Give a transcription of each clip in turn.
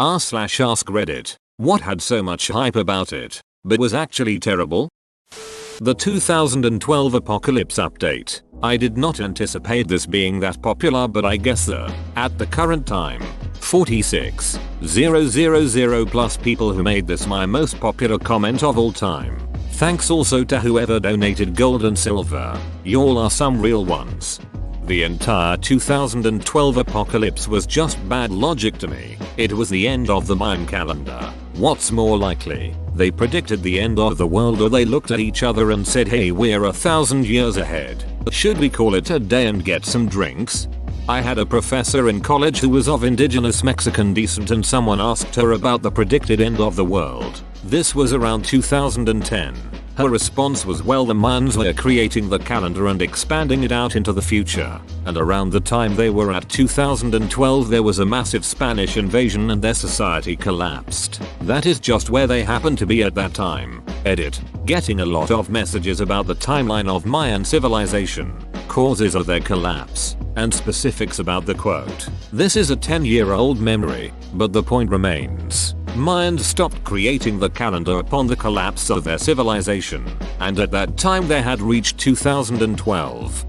r/ask Reddit. What had so much hype about it, but was actually terrible? The 2012 Apocalypse update. I did not anticipate this being that popular, but I guess at the current time, 46,000 plus people who made this my most popular comment of all time. Thanks also to whoever donated gold and silver. Y'all are some real ones. The entire 2012 apocalypse was just bad logic to me. It was the end of the Mayan calendar. What's more likely? They predicted the end of the world, or they looked at each other and said, hey, we're 1,000 years ahead. Should we call it a day and get some drinks? I had a professor in college who was of indigenous Mexican descent, and someone asked her about the predicted end of the world. This was around 2010. Her response was, well, the Mayans were creating the calendar and expanding it out into the future. And around the time they were at 2012, there was a massive Spanish invasion and their society collapsed. That is just where they happened to be at that time. Edit. Getting a lot of messages about the timeline of Mayan civilization, causes of their collapse, and specifics about the quote. This is a 10-year-old memory, but the point remains. Mayans stopped creating the calendar upon the collapse of their civilization, and at that time they had reached 2012.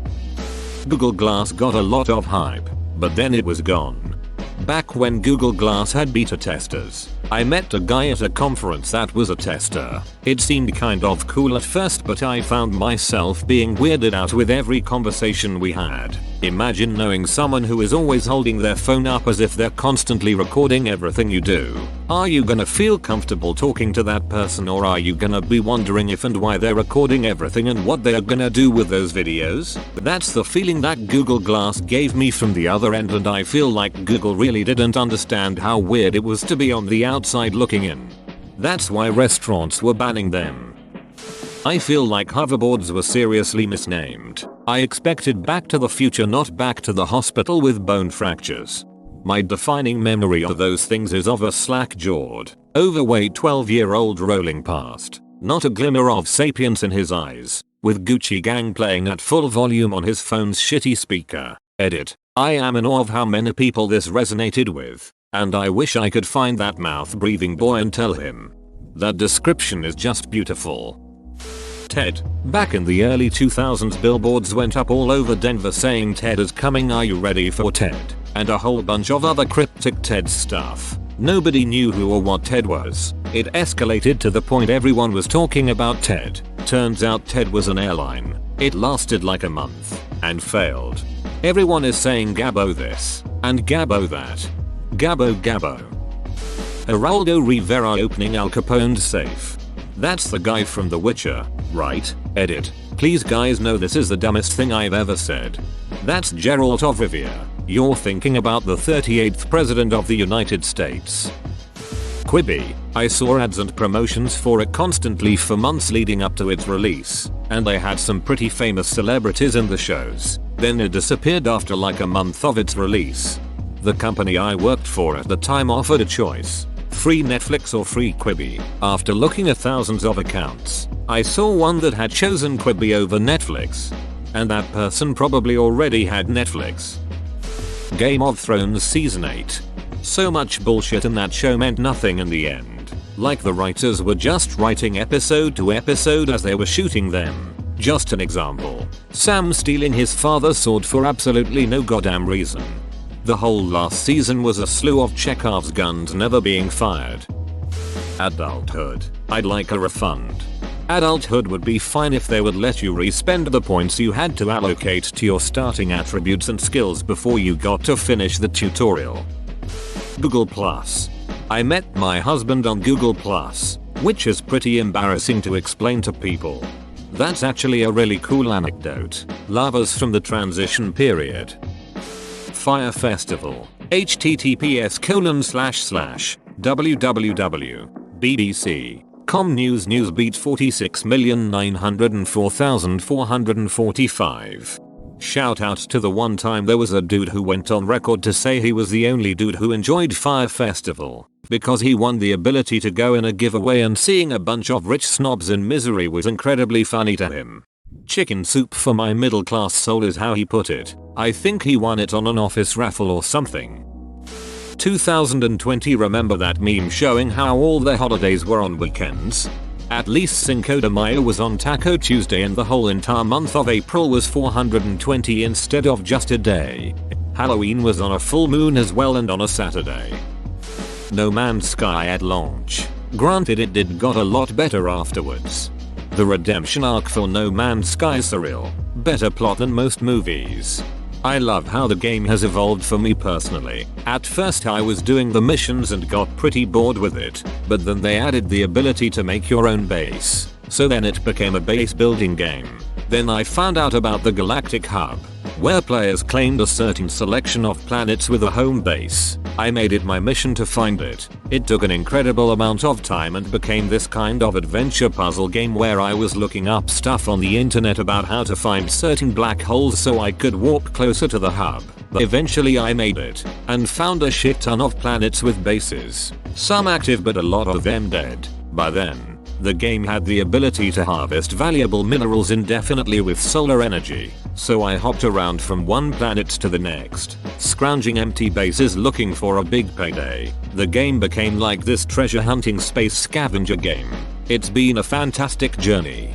Google Glass got a lot of hype, but then it was gone. Back when Google Glass had beta testers, I met a guy at a conference that was a tester. It seemed kind of cool at first, but I found myself being weirded out with every conversation we had. Imagine knowing someone who is always holding their phone up as if they're constantly recording everything you do. Are you gonna feel comfortable talking to that person, or are you gonna be wondering if and why they're recording everything and what they're gonna do with those videos? That's the feeling that Google Glass gave me from the other end, and I feel like Google really didn't understand how weird it was to be on the outside looking in. That's why restaurants were banning them. I feel like hoverboards were seriously misnamed. I expected Back to the Future, not Back to the Hospital with bone fractures. My defining memory of those things is of a slack-jawed, overweight 12-year-old rolling past, not a glimmer of sapience in his eyes, with Gucci Gang playing at full volume on his phone's shitty speaker. Edit. I am in awe of how many people this resonated with, and I wish I could find that mouth-breathing boy and tell him. That description is just beautiful. Ted. Back in the early 2000s, billboards went up all over Denver saying Ted is coming, are you ready for Ted? And a whole bunch of other cryptic Ted stuff. Nobody knew who or what Ted was. It escalated to the point everyone was talking about Ted. Turns out Ted was an airline. It lasted like a month and failed. Everyone is saying Gabbo this and Gabbo that. Gabbo Gabbo. Geraldo Rivera opening Al Capone's safe. That's the guy from The Witcher, right? Edit. Please guys, know this is the dumbest thing I've ever said. That's Geralt of Rivia. You're thinking about the 38th president of the United States. Quibi. I saw ads and promotions for it constantly for months leading up to its release, and they had some pretty famous celebrities in the shows. Then it disappeared after like a month of its release. The company I worked for at the time offered a choice. Free Netflix or free Quibi. After looking at thousands of accounts, I saw one that had chosen Quibi over Netflix. And that person probably already had Netflix. Game of Thrones Season 8. So much bullshit in that show meant nothing in the end. Like the writers were just writing episode to episode as they were shooting them. Just an example. Sam stealing his father's sword for absolutely no goddamn reason. The whole last season was a slew of Chekhov's guns never being fired. Adulthood. I'd like a refund. Adulthood would be fine if they would let you re-spend the points you had to allocate to your starting attributes and skills before you got to finish the tutorial. Google+. I met my husband on Google+, which is pretty embarrassing to explain to people. That's actually a really cool anecdote. Lovers from the transition period. Fyre Festival. https://www.bbc.com News Newsbeat 46,904,445. Shout out to the one time there was a dude who went on record to say he was the only dude who enjoyed Fyre Festival because he won the ability to go in a giveaway, and seeing a bunch of rich snobs in misery was incredibly funny to him. Chicken soup for my middle class soul is how he put it. I think he won it on an office raffle or something. 2020, remember that meme showing how all the holidays were on weekends? At least Cinco de Mayo was on Taco Tuesday and the whole entire month of April was 420 instead of just a day. Halloween was on a full moon as well and on a Saturday. No Man's Sky at launch. Granted, it did got a lot better afterwards. The redemption arc for No Man's Sky is surreal. Better plot than most movies. I love how the game has evolved for me personally. At first I was doing the missions and got pretty bored with it, but then they added the ability to make your own base. So then it became a base building game. Then I found out about the Galactic Hub, where players claimed a certain selection of planets with a home base. I made it my mission to find it. It took an incredible amount of time and became this kind of adventure puzzle game where I was looking up stuff on the internet about how to find certain black holes so I could warp closer to the hub. Eventually I made it, and found a shit ton of planets with bases. Some active but a lot of them dead. By then, the game had the ability to harvest valuable minerals indefinitely with solar energy, so I hopped around from one planet to the next, scrounging empty bases looking for a big payday. The game became like this treasure hunting space scavenger game. It's been a fantastic journey.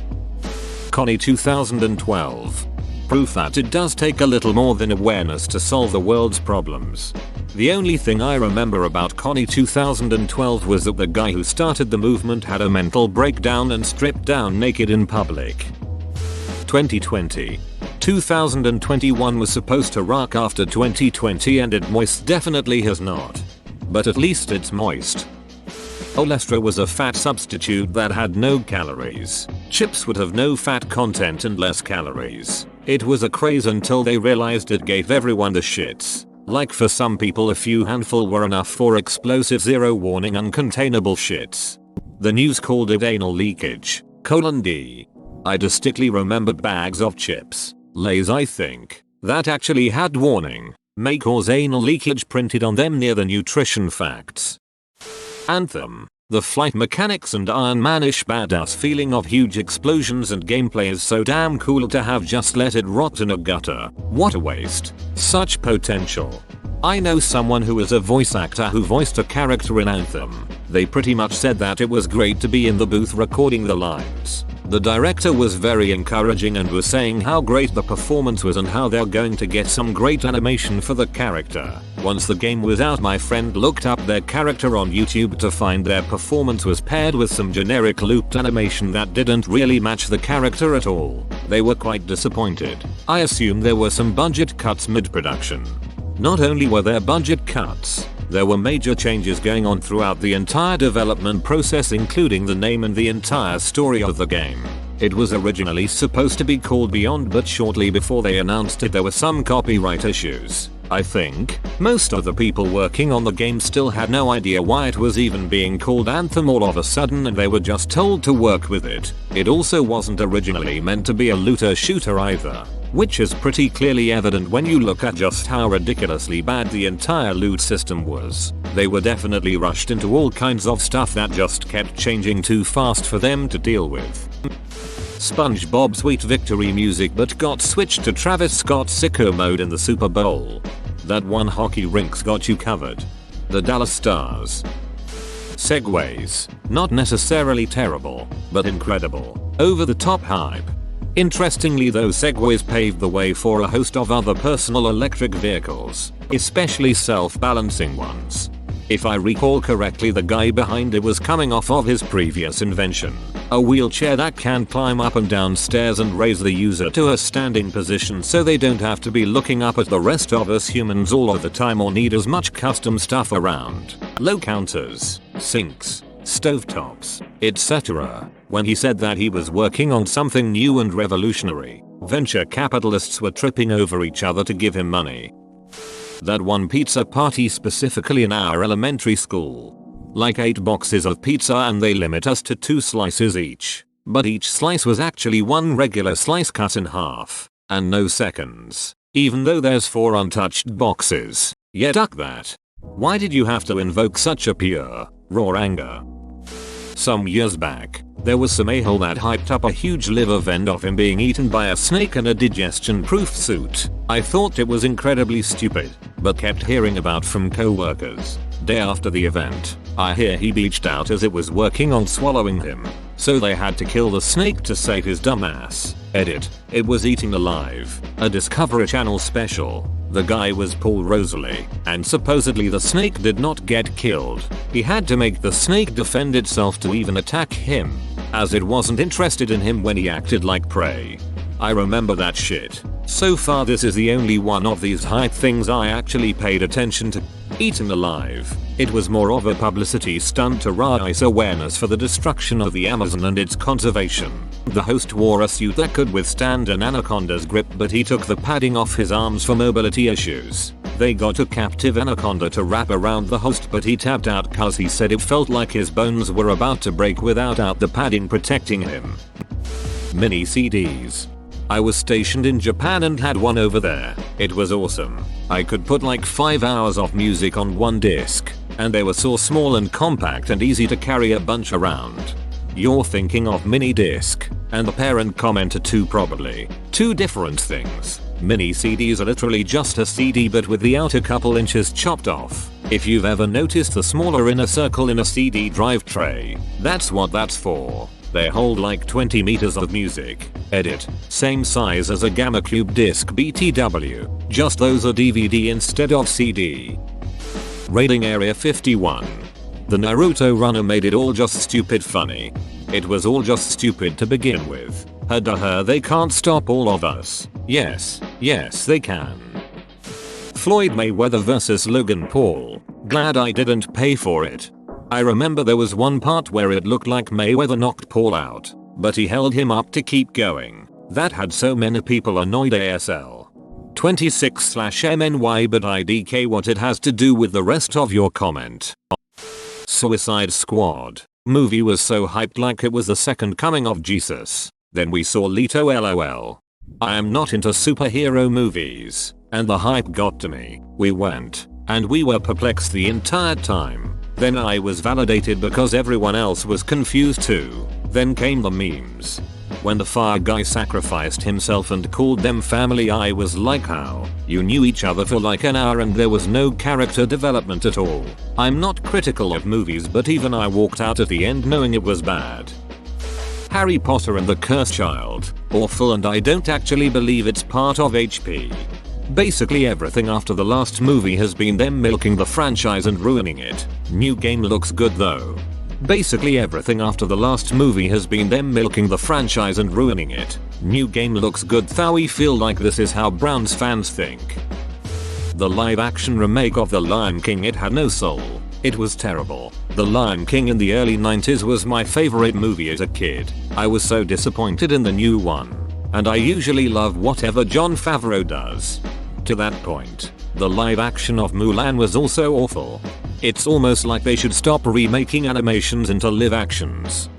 Kony 2012. Proof that it does take a little more than awareness to solve the world's problems. The only thing I remember about Kony 2012 was that the guy who started the movement had a mental breakdown and stripped down naked in public. 2020. 2021 was supposed to rock after 2020 and it most definitely has not. But at least it's moist. Olestra was a fat substitute that had no calories. Chips would have no fat content and less calories. It was a craze until they realized it gave everyone the shits. Like for some people a few handful were enough for explosive zero warning uncontainable shits. The news called it anal leakage. D. I distinctly remembered bags of chips, Lays I think, that actually had warning, may cause anal leakage printed on them near the nutrition facts. Anthem. The flight mechanics and Iron Man-ish badass feeling of huge explosions and gameplay is so damn cool to have just let it rot in a gutter. What a waste. Such potential. I know someone who is a voice actor who voiced a character in Anthem. They pretty much said that it was great to be in the booth recording the lines. The director was very encouraging and was saying how great the performance was and how they're going to get some great animation for the character. Once the game was out, my friend looked up their character on YouTube to find their performance was paired with some generic looped animation that didn't really match the character at all. They were quite disappointed. I assume there were some budget cuts mid-production. Not only were there budget cuts, there were major changes going on throughout the entire development process, including the name and the entire story of the game. It was originally supposed to be called Beyond, but shortly before they announced it there were some copyright issues. I think most of the people working on the game still had no idea why it was even being called Anthem all of a sudden, and they were just told to work with it. It also wasn't originally meant to be a looter shooter either, which is pretty clearly evident when you look at just how ridiculously bad the entire loot system was. They were definitely rushed into all kinds of stuff that just kept changing too fast for them to deal with. SpongeBob Sweet Victory music but got switched to Travis Scott's sicko mode in the Super Bowl. That one hockey rink's got you covered. The Dallas Stars. Segways. Not necessarily terrible, but incredible. Over the top hype. Interestingly though, Segways paved the way for a host of other personal electric vehicles, especially self-balancing ones. If I recall correctly, the guy behind it was coming off of his previous invention, a wheelchair that can climb up and down stairs and raise the user to a standing position so they don't have to be looking up at the rest of us humans all of the time or need as much custom stuff around. Low counters, sinks, stovetops, etc. When he said that he was working on something new and revolutionary, venture capitalists were tripping over each other to give him money. That one pizza party specifically in our elementary school. Like 8 boxes of pizza and they limit us to 2 slices each. But each slice was actually one regular slice cut in half. And no seconds. Even though there's 4 untouched boxes. Yeah, duck that. Why did you have to invoke such a pure, raw anger? Some years back, there was some a-hole that hyped up a huge live event of him being eaten by a snake in a digestion-proof suit. I thought it was incredibly stupid, but kept hearing about from co-workers Day after the event, I hear he bleached out as it was working on swallowing him. So they had to kill the snake to save his dumb ass. Edit. It was Eating Alive, a Discovery Channel special. The guy was Paul Rosalie, and supposedly the snake did not get killed. He had to make the snake defend itself to even attack him, as it wasn't interested in him when he acted like prey. I remember that shit. So far this is the only one of these hype things I actually paid attention to. Eaten Alive. It was more of a publicity stunt to raise awareness for the destruction of the Amazon and its conservation. The host wore a suit that could withstand an anaconda's grip, but he took the padding off his arms for mobility issues. They got a captive anaconda to wrap around the host, but he tapped out cause he said it felt like his bones were about to break without the padding protecting him. Mini CDs. I was stationed in Japan and had one over there. It was awesome. I could put like 5 hours of music on one disc, and they were so small and compact and easy to carry a bunch around. You're thinking of mini disc, and the parent commented too, probably. Two different things. Mini CDs are literally just a CD but with the outer couple inches chopped off. If you've ever noticed the smaller inner circle in a CD drive tray, that's what that's for. They hold like 20 meters of music. Edit. Same size as a Gamma Cube disc BTW, just those are DVD instead of CD. Raiding Area 51. The Naruto runner made it all just stupid funny. It was all just stupid to begin with. They can't stop all of us. Yes, they can. Floyd Mayweather vs Logan Paul. Glad I didn't pay for it. I remember there was one part where it looked like Mayweather knocked Paul out, but he held him up to keep going. That had so many people annoyed ASL. 26/MNY but IDK what it has to do with the rest of your comment. Suicide Squad. Movie was so hyped like it was the second coming of Jesus. Then we saw Leto LOL. I am not into superhero movies, and the hype got to me. We went, and we were perplexed the entire time. Then I was validated because everyone else was confused too. Then came the memes. When the fire guy sacrificed himself and called them family, I was like, how? You knew each other for like an hour and there was no character development at all. I'm not critical of movies, but even I walked out at the end knowing it was bad. Harry Potter and the Cursed Child. Awful, and I don't actually believe it's part of HP. Basically everything after the last movie has been them milking the franchise and ruining it. New game looks good though. Basically everything after the last movie has been them milking the franchise and ruining it. New game looks good though. I feel like this is how Browns fans think. The live action remake of The Lion King, it had no soul. It was terrible. The Lion King in the early 90s was my favorite movie as a kid. I was so disappointed in the new one. And I usually love whatever Jon Favreau does. To that point, the live action of Mulan was also awful. It's almost like they should stop remaking animations into live actions.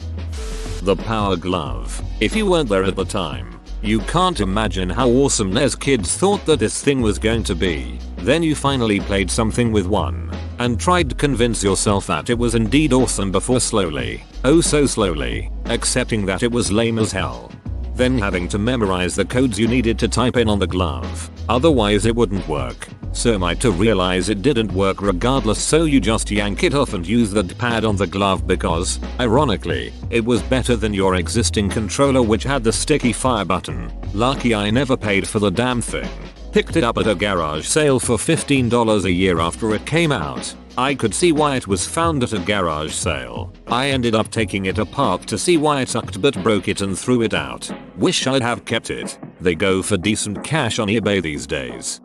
The Power Glove. If you weren't there at the time, you can't imagine how awesome those kids thought that this thing was going to be. Then you finally played something with one, and tried to convince yourself that it was indeed awesome before slowly, oh so slowly, accepting that it was lame as hell. Then having to memorize the codes you needed to type in on the glove, otherwise it wouldn't work. So much to realize it didn't work regardless, so you just yank it off and use the pad on the glove because, ironically, it was better than your existing controller which had the sticky fire button. Lucky I never paid for the damn thing. Picked it up at a garage sale for $15 a year after it came out. I could see why it was found at a garage sale. I ended up taking it apart to see why it sucked but broke it and threw it out. Wish I'd have kept it. They go for decent cash on eBay these days.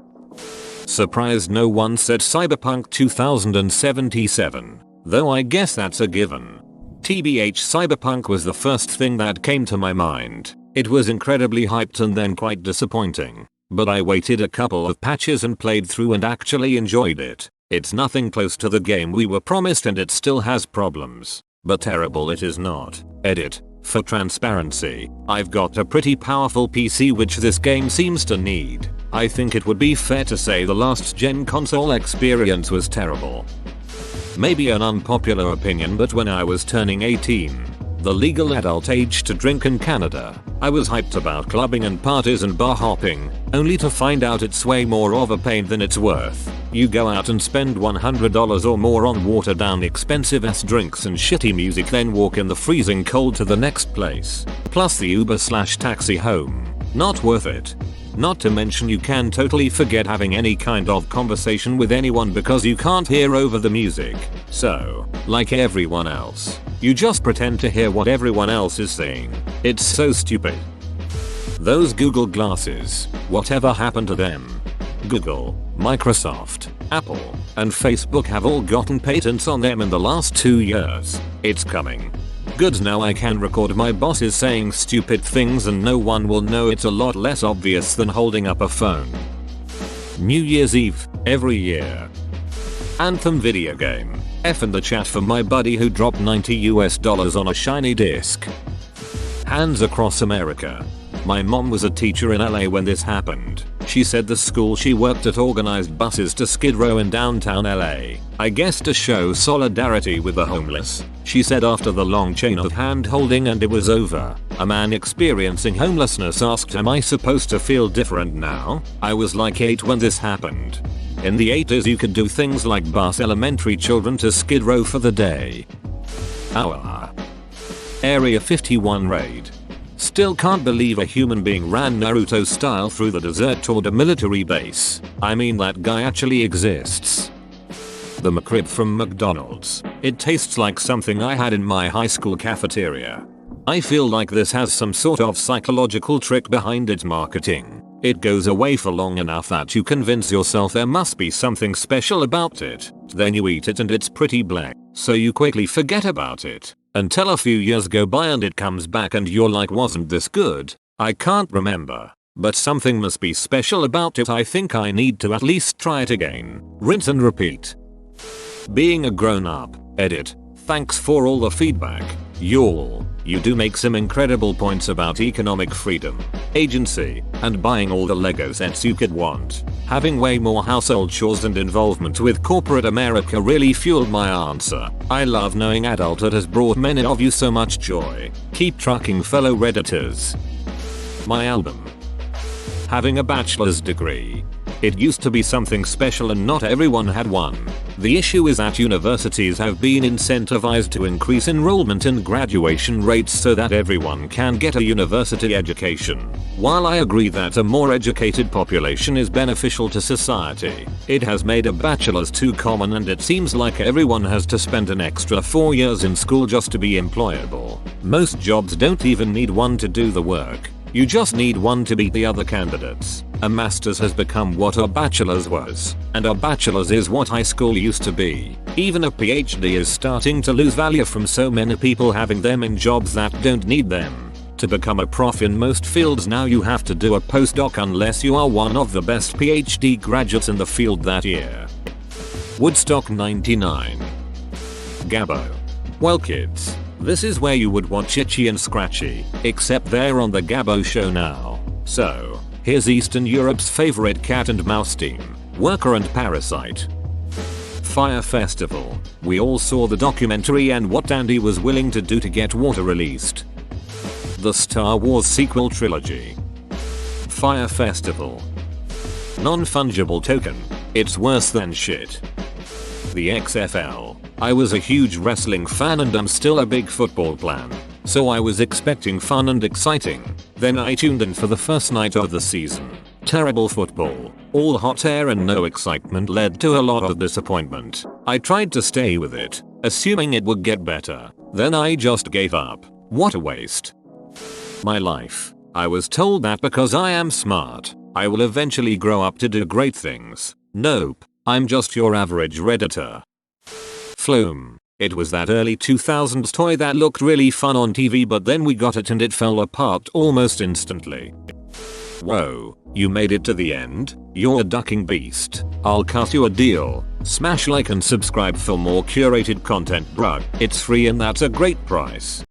Surprised no one said Cyberpunk 2077. Though I guess that's a given. TBH, Cyberpunk was the first thing that came to my mind. It was incredibly hyped and then quite disappointing. But I waited a couple of patches and played through and actually enjoyed it. It's nothing close to the game we were promised and it still has problems. But terrible it is not. Edit. For transparency, I've got a pretty powerful PC which this game seems to need. I think it would be fair to say the last gen console experience was terrible. Maybe an unpopular opinion, but when I was turning 18, the legal adult age to drink in Canada. I was hyped about clubbing and parties and bar hopping, only to find out it's way more of a pain than it's worth. You go out and spend $100 or more on watered down expensive ass drinks and shitty music, then walk in the freezing cold to the next place. Plus the Uber/taxi home. Not worth it. Not to mention you can totally forget having any kind of conversation with anyone because you can't hear over the music. So, like everyone else, you just pretend to hear what everyone else is saying. It's so stupid. Those Google glasses, whatever happened to them? Google, Microsoft, Apple, and Facebook have all gotten patents on them in the last 2 years. It's coming. Good, now I can record my bosses saying stupid things and no one will know. It's a lot less obvious than holding up a phone. New Year's Eve, every year. Anthem video game. F in the chat for my buddy who dropped $90 on a shiny disc. Hands across America. My mom was a teacher in LA when this happened. She said the school she worked at organized buses to Skid Row in downtown LA. I guess to show solidarity with the homeless. She said after the long chain of hand holding and it was over, a man experiencing homelessness asked, "Am I supposed to feel different now?" I was like 8 when this happened. In the 80s you could do things like bus elementary children to Skid Row for the day. Our Area 51 raid. Still can't believe a human being ran Naruto style through the desert toward a military base. I mean, that guy actually exists. The McRib from McDonald's. It tastes like something I had in my high school cafeteria. I feel like this has some sort of psychological trick behind its marketing. It goes away for long enough that you convince yourself there must be something special about it. Then you eat it and it's pretty black, so you quickly forget about it. Until a few years go by and it comes back and you're like, wasn't this good? I can't remember. But something must be special about it. I think I need to at least try it again. Rinse and repeat. Being a grown up. Edit. Thanks for all the feedback. Y'all. You do make some incredible points about economic freedom, agency, and buying all the Lego sets you could want. Having way more household chores and involvement with corporate America really fueled my answer. I love knowing adulthood has brought many of you so much joy. Keep trucking, fellow Redditors. My album. Having a bachelor's degree. It used to be something special and not everyone had one. The issue is that universities have been incentivized to increase enrollment and graduation rates so that everyone can get a university education. While I agree that a more educated population is beneficial to society, it has made a bachelor's too common and it seems like everyone has to spend an extra 4 years in school just to be employable. Most jobs don't even need one to do the work. You just need one to beat the other candidates. A master's has become what a bachelor's was, and a bachelor's is what high school used to be. Even a PhD is starting to lose value from so many people having them in jobs that don't need them. To become a prof in most fields now you have to do a postdoc unless you are one of the best PhD graduates in the field that year. Woodstock 99. Gabbo. Well kids, this is where you would watch Itchy and Scratchy, except they're on the Gabbo show now. So, here's Eastern Europe's favorite cat and mouse team, Worker and Parasite. Fyre Festival. We all saw the documentary and what Andy was willing to do to get water released. The Star Wars sequel trilogy. Fyre Festival. Non-fungible token. It's worse than shit. The XFL. I was a huge wrestling fan and I'm still a big football fan. So I was expecting fun and exciting. Then I tuned in for the first night of the season. Terrible football. All hot air and no excitement led to a lot of disappointment. I tried to stay with it, assuming it would get better. Then I just gave up. What a waste. My life. I was told that because I am smart, I will eventually grow up to do great things. Nope. I'm just your average Redditor. Flume. It was that early 2000s toy that looked really fun on TV, but then we got it and it fell apart almost instantly. Whoa, you made it to the end? You're a ducking beast. I'll cut you a deal. Smash like and subscribe for more curated content, bruh. It's free and that's a great price.